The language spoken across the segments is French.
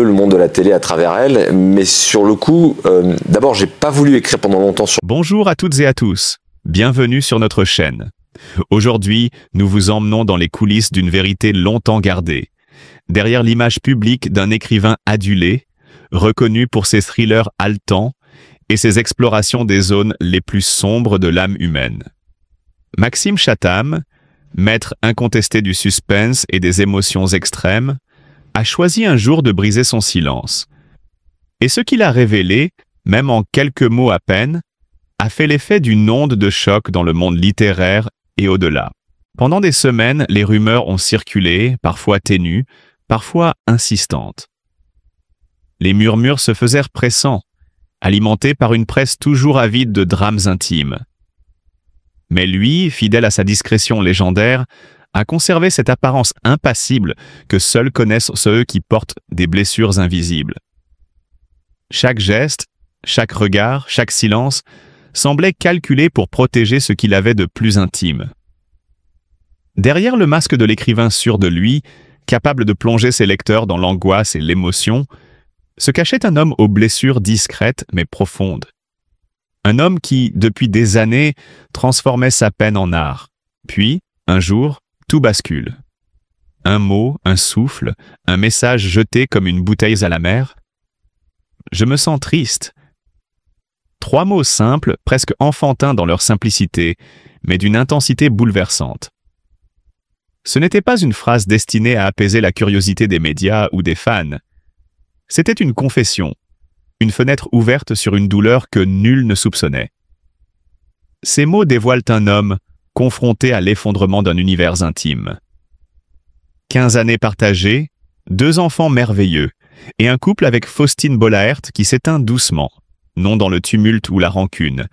le monde de la télé à travers elle, mais sur le coup, d'abord, j'ai pas voulu écrire pendant longtemps sur... Bonjour à toutes et à tous, bienvenue sur notre chaîne. Aujourd'hui, nous vous emmenons dans les coulisses d'une vérité longtemps gardée, derrière l'image publique d'un écrivain adulé, reconnu pour ses thrillers haletants et ses explorations des zones les plus sombres de l'âme humaine. Maxime Chatham, maître incontesté du suspense et des émotions extrêmes, a choisi un jour de briser son silence. Et ce qu'il a révélé, même en quelques mots à peine, a fait l'effet d'une onde de choc dans le monde littéraire et au-delà. Pendant des semaines, les rumeurs ont circulé, parfois ténues, parfois insistantes. Les murmures se faisèrent pressants, alimentés par une presse toujours avide de drames intimes. Mais lui, fidèle à sa discrétion légendaire, a conservé cette apparence impassible que seuls connaissent ceux qui portent des blessures invisibles. Chaque geste, chaque regard, chaque silence semblait calculé pour protéger ce qu'il avait de plus intime. Derrière le masque de l'écrivain sûr de lui, capable de plonger ses lecteurs dans l'angoisse et l'émotion, se cachait un homme aux blessures discrètes mais profondes. Un homme qui, depuis des années, transformait sa peine en art. Puis, un jour, tout bascule. Un mot, un souffle, un message jeté comme une bouteille à la mer. Je me sens triste. 3 mots simples, presque enfantins dans leur simplicité, mais d'une intensité bouleversante. Ce n'était pas une phrase destinée à apaiser la curiosité des médias ou des fans. C'était une confession, une fenêtre ouverte sur une douleur que nul ne soupçonnait. Ces mots dévoilent un homme confronté à l'effondrement d'un univers intime. 15 années partagées, 2 enfants merveilleux, et un couple avec Faustine Bollaert qui s'éteint doucement, non dans le tumulte ou la rancune,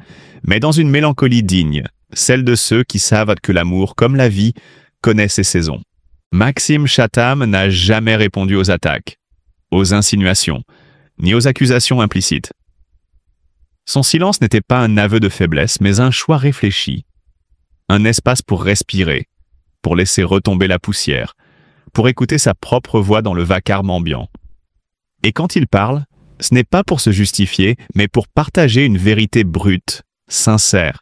mais dans une mélancolie digne, celle de ceux qui savent que l'amour, comme la vie, connaît ses saisons. Maxime Chatham n'a jamais répondu aux attaques, aux insinuations, ni aux accusations implicites. Son silence n'était pas un aveu de faiblesse, mais un choix réfléchi. Un espace pour respirer, pour laisser retomber la poussière, pour écouter sa propre voix dans le vacarme ambiant. Et quand il parle, ce n'est pas pour se justifier, mais pour partager une vérité brute, sincère,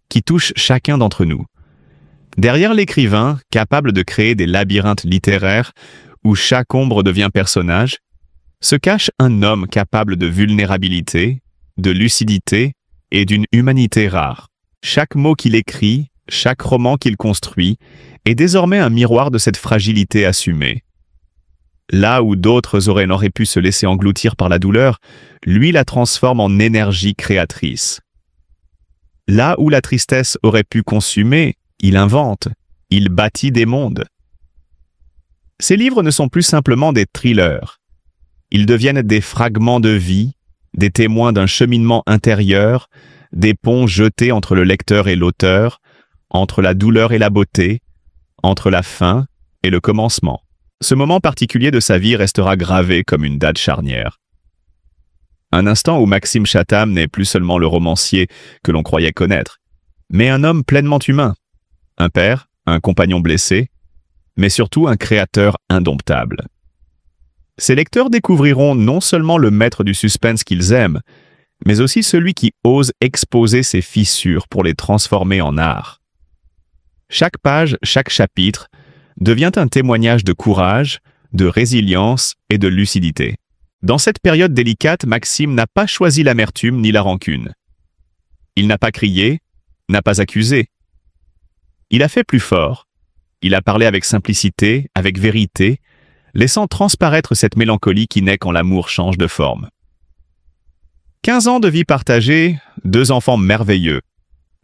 qui touche chacun d'entre nous. Derrière l'écrivain, capable de créer des labyrinthes littéraires où chaque ombre devient personnage, se cache un homme capable de vulnérabilité, de lucidité et d'une humanité rare. Chaque mot qu'il écrit, chaque roman qu'il construit, est désormais un miroir de cette fragilité assumée. Là où d'autres n'auraient pu se laisser engloutir par la douleur, lui la transforme en énergie créatrice. Là où la tristesse aurait pu consumer, il invente, il bâtit des mondes. Ces livres ne sont plus simplement des thrillers. Ils deviennent des fragments de vie, des témoins d'un cheminement intérieur, des ponts jetés entre le lecteur et l'auteur, entre la douleur et la beauté, entre la fin et le commencement. Ce moment particulier de sa vie restera gravé comme une date charnière. Un instant où Maxime Chatham n'est plus seulement le romancier que l'on croyait connaître, mais un homme pleinement humain, un père, un compagnon blessé, mais surtout un créateur indomptable. Ses lecteurs découvriront non seulement le maître du suspense qu'ils aiment, mais aussi celui qui ose exposer ses fissures pour les transformer en art. Chaque page, chaque chapitre devient un témoignage de courage, de résilience et de lucidité. Dans cette période délicate, Maxime n'a pas choisi l'amertume ni la rancune. Il n'a pas crié, n'a pas accusé. Il a fait plus fort. Il a parlé avec simplicité, avec vérité, laissant transparaître cette mélancolie qui naît quand l'amour change de forme. 15 ans de vie partagée, 2 enfants merveilleux,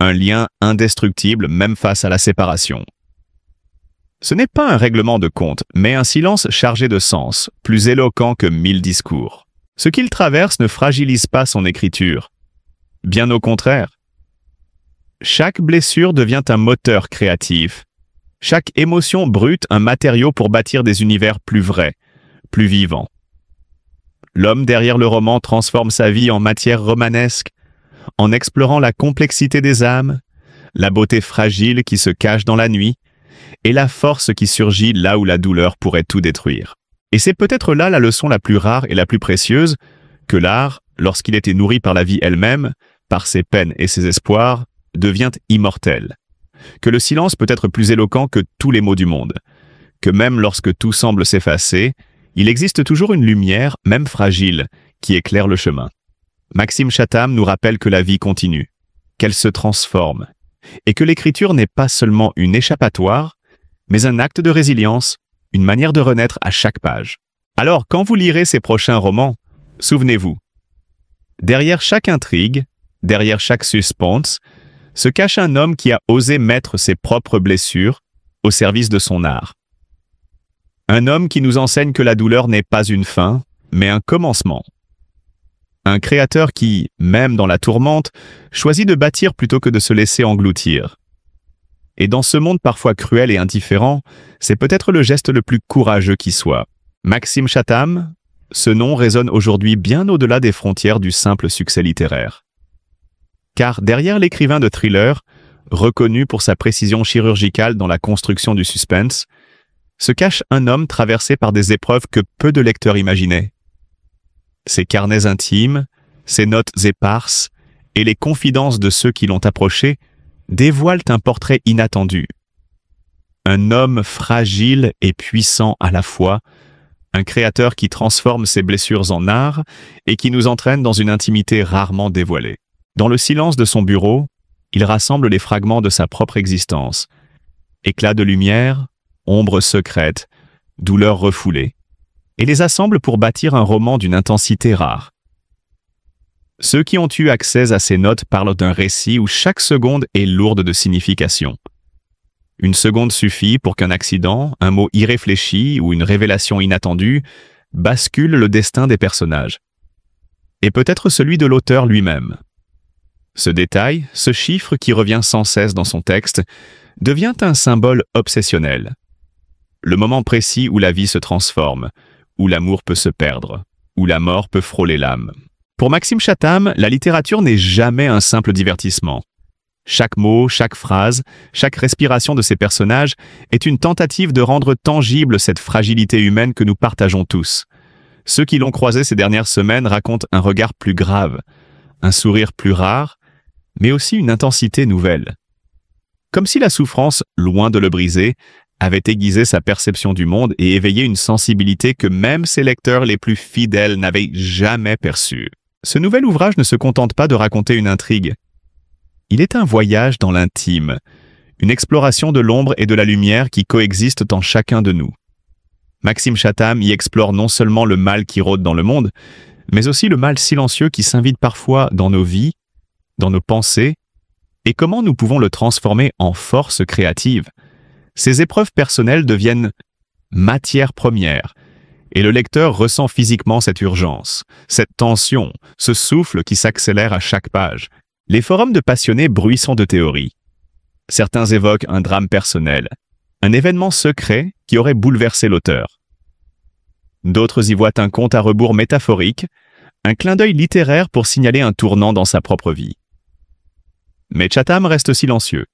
un lien indestructible même face à la séparation. Ce n'est pas un règlement de compte, mais un silence chargé de sens, plus éloquent que 1000 discours. Ce qu'il traverse ne fragilise pas son écriture. Bien au contraire. Chaque blessure devient un moteur créatif. Chaque émotion brute un matériau pour bâtir des univers plus vrais, plus vivants. L'homme derrière le roman transforme sa vie en matière romanesque, en explorant la complexité des âmes, la beauté fragile qui se cache dans la nuit, et la force qui surgit là où la douleur pourrait tout détruire. Et c'est peut-être là la leçon la plus rare et la plus précieuse, que l'art, lorsqu'il était nourri par la vie elle-même, par ses peines et ses espoirs, devient immortel. Que le silence peut être plus éloquent que tous les mots du monde. Que même lorsque tout semble s'effacer, il existe toujours une lumière, même fragile, qui éclaire le chemin. Maxime Chatham nous rappelle que la vie continue, qu'elle se transforme, et que l'écriture n'est pas seulement une échappatoire, mais un acte de résilience, une manière de renaître à chaque page. Alors, quand vous lirez ces prochains romans, souvenez-vous, derrière chaque intrigue, derrière chaque suspense, se cache un homme qui a osé mettre ses propres blessures au service de son art. Un homme qui nous enseigne que la douleur n'est pas une fin, mais un commencement. Un créateur qui, même dans la tourmente, choisit de bâtir plutôt que de se laisser engloutir. Et dans ce monde parfois cruel et indifférent, c'est peut-être le geste le plus courageux qui soit. Maxime Chatham, ce nom résonne aujourd'hui bien au-delà des frontières du simple succès littéraire. Car derrière l'écrivain de thriller, reconnu pour sa précision chirurgicale dans la construction du suspense, se cache un homme traversé par des épreuves que peu de lecteurs imaginaient. Ses carnets intimes, ses notes éparses et les confidences de ceux qui l'ont approché dévoilent un portrait inattendu. Un homme fragile et puissant à la fois, un créateur qui transforme ses blessures en art et qui nous entraîne dans une intimité rarement dévoilée. Dans le silence de son bureau, il rassemble les fragments de sa propre existence. Éclats de lumière, ombres secrètes, douleurs refoulées, et les assemble pour bâtir un roman d'une intensité rare. Ceux qui ont eu accès à ces notes parlent d'un récit où chaque seconde est lourde de signification. Une seconde suffit pour qu'un accident, un mot irréfléchi ou une révélation inattendue bascule le destin des personnages. Et peut-être celui de l'auteur lui-même. Ce détail, ce chiffre qui revient sans cesse dans son texte, devient un symbole obsessionnel. Le moment précis où la vie se transforme, où l'amour peut se perdre, où la mort peut frôler l'âme. Pour Maxime Chatham, la littérature n'est jamais un simple divertissement. Chaque mot, chaque phrase, chaque respiration de ses personnages est une tentative de rendre tangible cette fragilité humaine que nous partageons tous. Ceux qui l'ont croisé ces dernières semaines racontent un regard plus grave, un sourire plus rare, mais aussi une intensité nouvelle. Comme si la souffrance, loin de le briser, avait aiguisé sa perception du monde et éveillé une sensibilité que même ses lecteurs les plus fidèles n'avaient jamais perçue. Ce nouvel ouvrage ne se contente pas de raconter une intrigue. Il est un voyage dans l'intime, une exploration de l'ombre et de la lumière qui coexistent en chacun de nous. Maxime Chatham y explore non seulement le mal qui rôde dans le monde, mais aussi le mal silencieux qui s'invite parfois dans nos vies, dans nos pensées, et comment nous pouvons le transformer en force créative. Ces épreuves personnelles deviennent matière première, et le lecteur ressent physiquement cette urgence, cette tension, ce souffle qui s'accélère à chaque page. Les forums de passionnés bruissent de théories. Certains évoquent un drame personnel, un événement secret qui aurait bouleversé l'auteur. D'autres y voient un compte à rebours métaphorique, un clin d'œil littéraire pour signaler un tournant dans sa propre vie. Mais Chatham reste silencieux.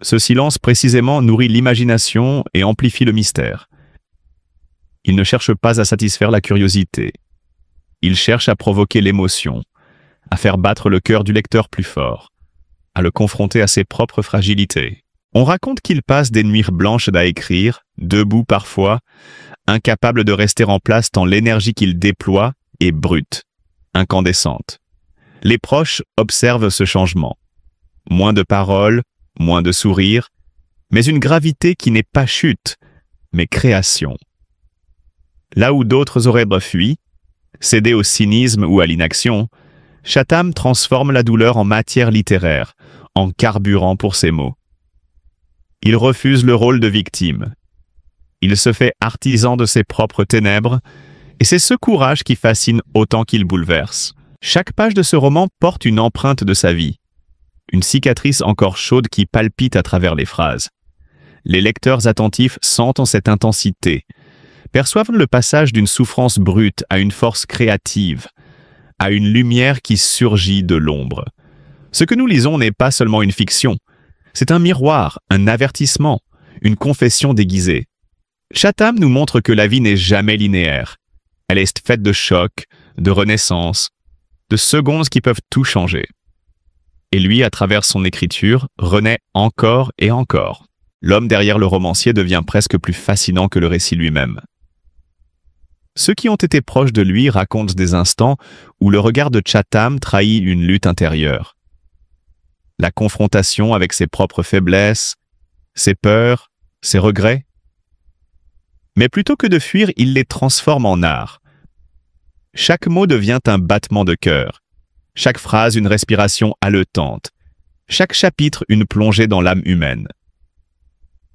Ce silence précisément nourrit l'imagination et amplifie le mystère. Il ne cherche pas à satisfaire la curiosité. Il cherche à provoquer l'émotion, à faire battre le cœur du lecteur plus fort, à le confronter à ses propres fragilités. On raconte qu'il passe des nuits blanches à écrire, debout parfois, incapable de rester en place tant l'énergie qu'il déploie est brute, incandescente. Les proches observent ce changement. Moins de paroles, moins de sourires, mais une gravité qui n'est pas chute, mais création. Là où d'autres auraient fui, cédé au cynisme ou à l'inaction, Chatham transforme la douleur en matière littéraire, en carburant pour ses mots. Il refuse le rôle de victime. Il se fait artisan de ses propres ténèbres, et c'est ce courage qui fascine autant qu'il bouleverse. Chaque page de ce roman porte une empreinte de sa vie, une cicatrice encore chaude qui palpite à travers les phrases. Les lecteurs attentifs sentent cette intensité, perçoivent le passage d'une souffrance brute à une force créative, à une lumière qui surgit de l'ombre. Ce que nous lisons n'est pas seulement une fiction, c'est un miroir, un avertissement, une confession déguisée. Chatham nous montre que la vie n'est jamais linéaire. Elle est faite de chocs, de renaissances, de secondes qui peuvent tout changer. Et lui, à travers son écriture, renaît encore et encore. L'homme derrière le romancier devient presque plus fascinant que le récit lui-même. Ceux qui ont été proches de lui racontent des instants où le regard de Chatham trahit une lutte intérieure. La confrontation avec ses propres faiblesses, ses peurs, ses regrets. Mais plutôt que de fuir, il les transforme en art. Chaque mot devient un battement de cœur, chaque phrase une respiration haletante, chaque chapitre une plongée dans l'âme humaine.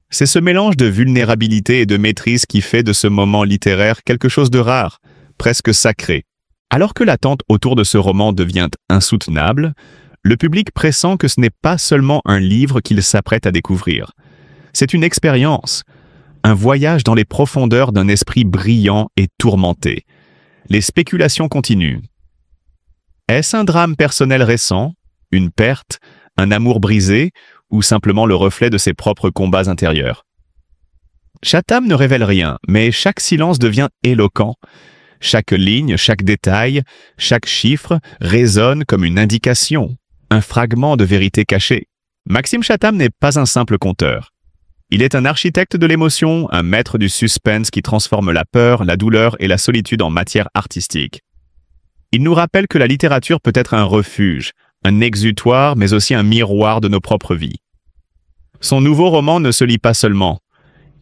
C'est ce mélange de vulnérabilité et de maîtrise qui fait de ce moment littéraire quelque chose de rare, presque sacré. Alors que l'attente autour de ce roman devient insoutenable, le public pressent que ce n'est pas seulement un livre qu'il s'apprête à découvrir. C'est une expérience, un voyage dans les profondeurs d'un esprit brillant et tourmenté. Les spéculations continuent. Est-ce un drame personnel récent, une perte, un amour brisé, ou simplement le reflet de ses propres combats intérieurs? Chatham ne révèle rien, mais chaque silence devient éloquent. Chaque ligne, chaque détail, chaque chiffre résonne comme une indication, un fragment de vérité cachée. Maxime Chatham n'est pas un simple conteur. Il est un architecte de l'émotion, un maître du suspense qui transforme la peur, la douleur et la solitude en matière artistique. Il nous rappelle que la littérature peut être un refuge, un exutoire, mais aussi un miroir de nos propres vies. Son nouveau roman ne se lit pas seulement,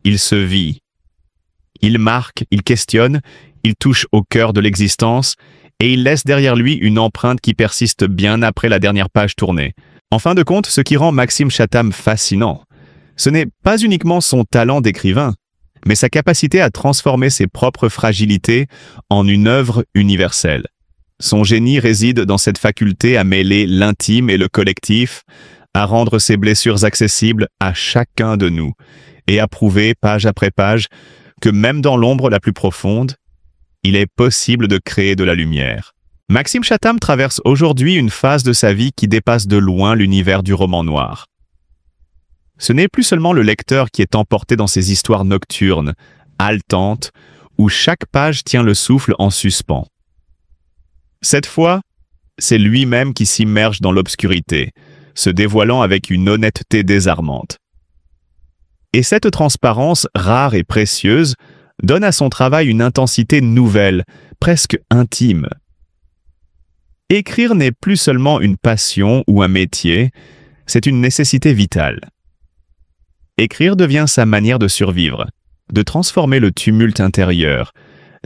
il se vit. Il marque, il questionne, il touche au cœur de l'existence, et il laisse derrière lui une empreinte qui persiste bien après la dernière page tournée. En fin de compte, ce qui rend Maxime Chatham fascinant, ce n'est pas uniquement son talent d'écrivain, mais sa capacité à transformer ses propres fragilités en une œuvre universelle. Son génie réside dans cette faculté à mêler l'intime et le collectif, à rendre ses blessures accessibles à chacun de nous, et à prouver, page après page, que même dans l'ombre la plus profonde, il est possible de créer de la lumière. Maxime Chatham traverse aujourd'hui une phase de sa vie qui dépasse de loin l'univers du roman noir. Ce n'est plus seulement le lecteur qui est emporté dans ces histoires nocturnes, haletantes, où chaque page tient le souffle en suspens. Cette fois, c'est lui-même qui s'immerge dans l'obscurité, se dévoilant avec une honnêteté désarmante. Et cette transparence rare et précieuse donne à son travail une intensité nouvelle, presque intime. Écrire n'est plus seulement une passion ou un métier, c'est une nécessité vitale. Écrire devient sa manière de survivre, de transformer le tumulte intérieur,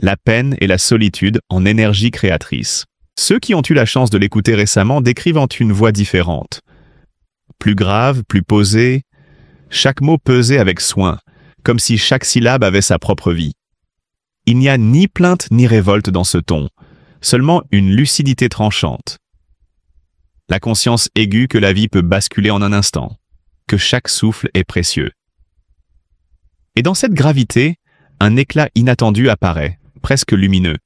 la peine et la solitude en énergie créatrice. Ceux qui ont eu la chance de l'écouter récemment décrivent en une voix différente. Plus grave, plus posée, chaque mot pesé avec soin, comme si chaque syllabe avait sa propre vie. Il n'y a ni plainte ni révolte dans ce ton, seulement une lucidité tranchante. La conscience aiguë que la vie peut basculer en un instant, que chaque souffle est précieux. Et dans cette gravité, un éclat inattendu apparaît, presque lumineux.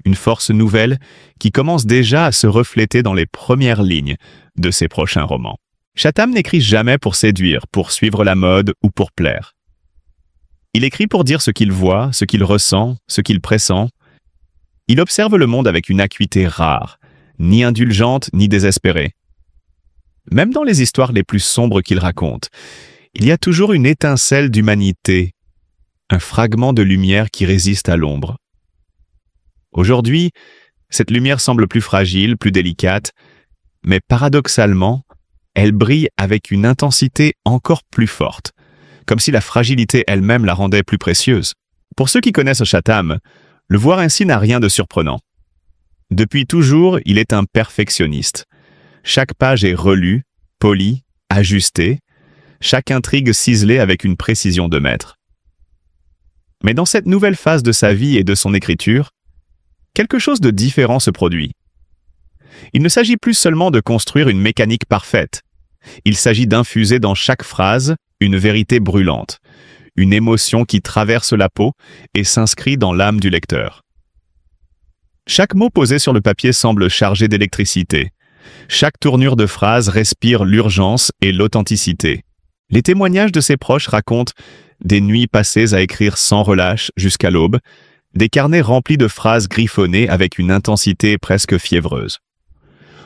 Une force nouvelle qui commence déjà à se refléter dans les premières lignes de ses prochains romans. Chatham n'écrit jamais pour séduire, pour suivre la mode ou pour plaire. Il écrit pour dire ce qu'il voit, ce qu'il ressent, ce qu'il pressent. Il observe le monde avec une acuité rare, ni indulgente ni désespérée. Même dans les histoires les plus sombres qu'il raconte, il y a toujours une étincelle d'humanité, un fragment de lumière qui résiste à l'ombre. Aujourd'hui, cette lumière semble plus fragile, plus délicate, mais paradoxalement, elle brille avec une intensité encore plus forte, comme si la fragilité elle-même la rendait plus précieuse. Pour ceux qui connaissent Chatham, le voir ainsi n'a rien de surprenant. Depuis toujours, il est un perfectionniste. Chaque page est relue, polie, ajustée, chaque intrigue ciselée avec une précision de maître. Mais dans cette nouvelle phase de sa vie et de son écriture, quelque chose de différent se produit. Il ne s'agit plus seulement de construire une mécanique parfaite. Il s'agit d'infuser dans chaque phrase une vérité brûlante, une émotion qui traverse la peau et s'inscrit dans l'âme du lecteur. Chaque mot posé sur le papier semble chargé d'électricité. Chaque tournure de phrase respire l'urgence et l'authenticité. Les témoignages de ses proches racontent des nuits passées à écrire sans relâche jusqu'à l'aube, des carnets remplis de phrases griffonnées avec une intensité presque fiévreuse.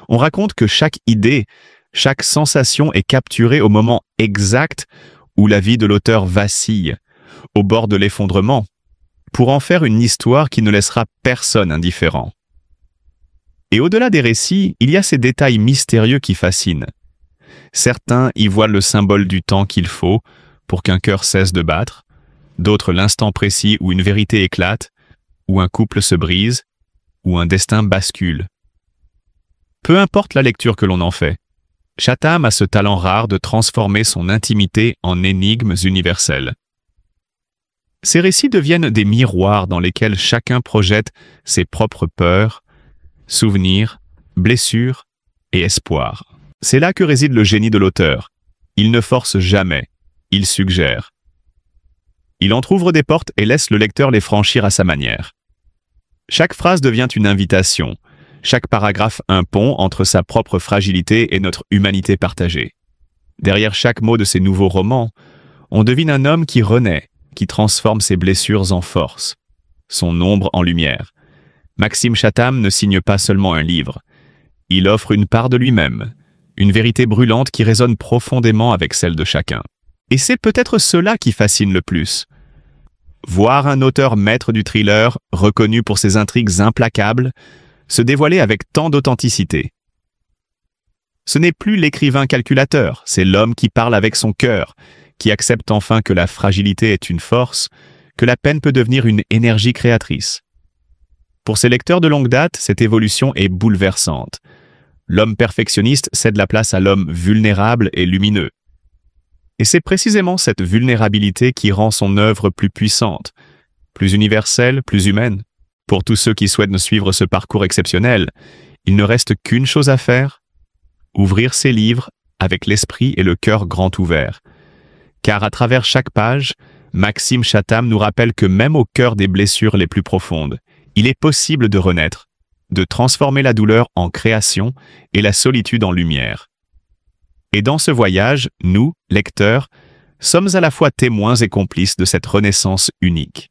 On raconte que chaque idée, chaque sensation est capturée au moment exact où la vie de l'auteur vacille, au bord de l'effondrement, pour en faire une histoire qui ne laissera personne indifférent. Et au-delà des récits, il y a ces détails mystérieux qui fascinent. Certains y voient le symbole du temps qu'il faut pour qu'un cœur cesse de battre, d'autres l'instant précis où une vérité éclate, où un couple se brise, où un destin bascule. Peu importe la lecture que l'on en fait, Chatham a ce talent rare de transformer son intimité en énigmes universelles. Ces récits deviennent des miroirs dans lesquels chacun projette ses propres peurs, souvenirs, blessures et espoirs. C'est là que réside le génie de l'auteur. Il ne force jamais, il suggère. Il entrouvre des portes et laisse le lecteur les franchir à sa manière. Chaque phrase devient une invitation, chaque paragraphe un pont entre sa propre fragilité et notre humanité partagée. Derrière chaque mot de ces nouveaux romans, on devine un homme qui renaît, qui transforme ses blessures en force, son ombre en lumière. Maxime Chatham ne signe pas seulement un livre, il offre une part de lui-même, une vérité brûlante qui résonne profondément avec celle de chacun. Et c'est peut-être cela qui fascine le plus. Voir un auteur maître du thriller, reconnu pour ses intrigues implacables, se dévoiler avec tant d'authenticité. Ce n'est plus l'écrivain calculateur, c'est l'homme qui parle avec son cœur, qui accepte enfin que la fragilité est une force, que la peine peut devenir une énergie créatrice. Pour ses lecteurs de longue date, cette évolution est bouleversante. L'homme perfectionniste cède la place à l'homme vulnérable et lumineux. Et c'est précisément cette vulnérabilité qui rend son œuvre plus puissante, plus universelle, plus humaine. Pour tous ceux qui souhaitent suivre ce parcours exceptionnel, il ne reste qu'une chose à faire, ouvrir ses livres avec l'esprit et le cœur grand ouverts. Car à travers chaque page, Maxime Chatham nous rappelle que même au cœur des blessures les plus profondes, il est possible de renaître, de transformer la douleur en création et la solitude en lumière. Et dans ce voyage, nous, lecteurs, sommes à la fois témoins et complices de cette renaissance unique.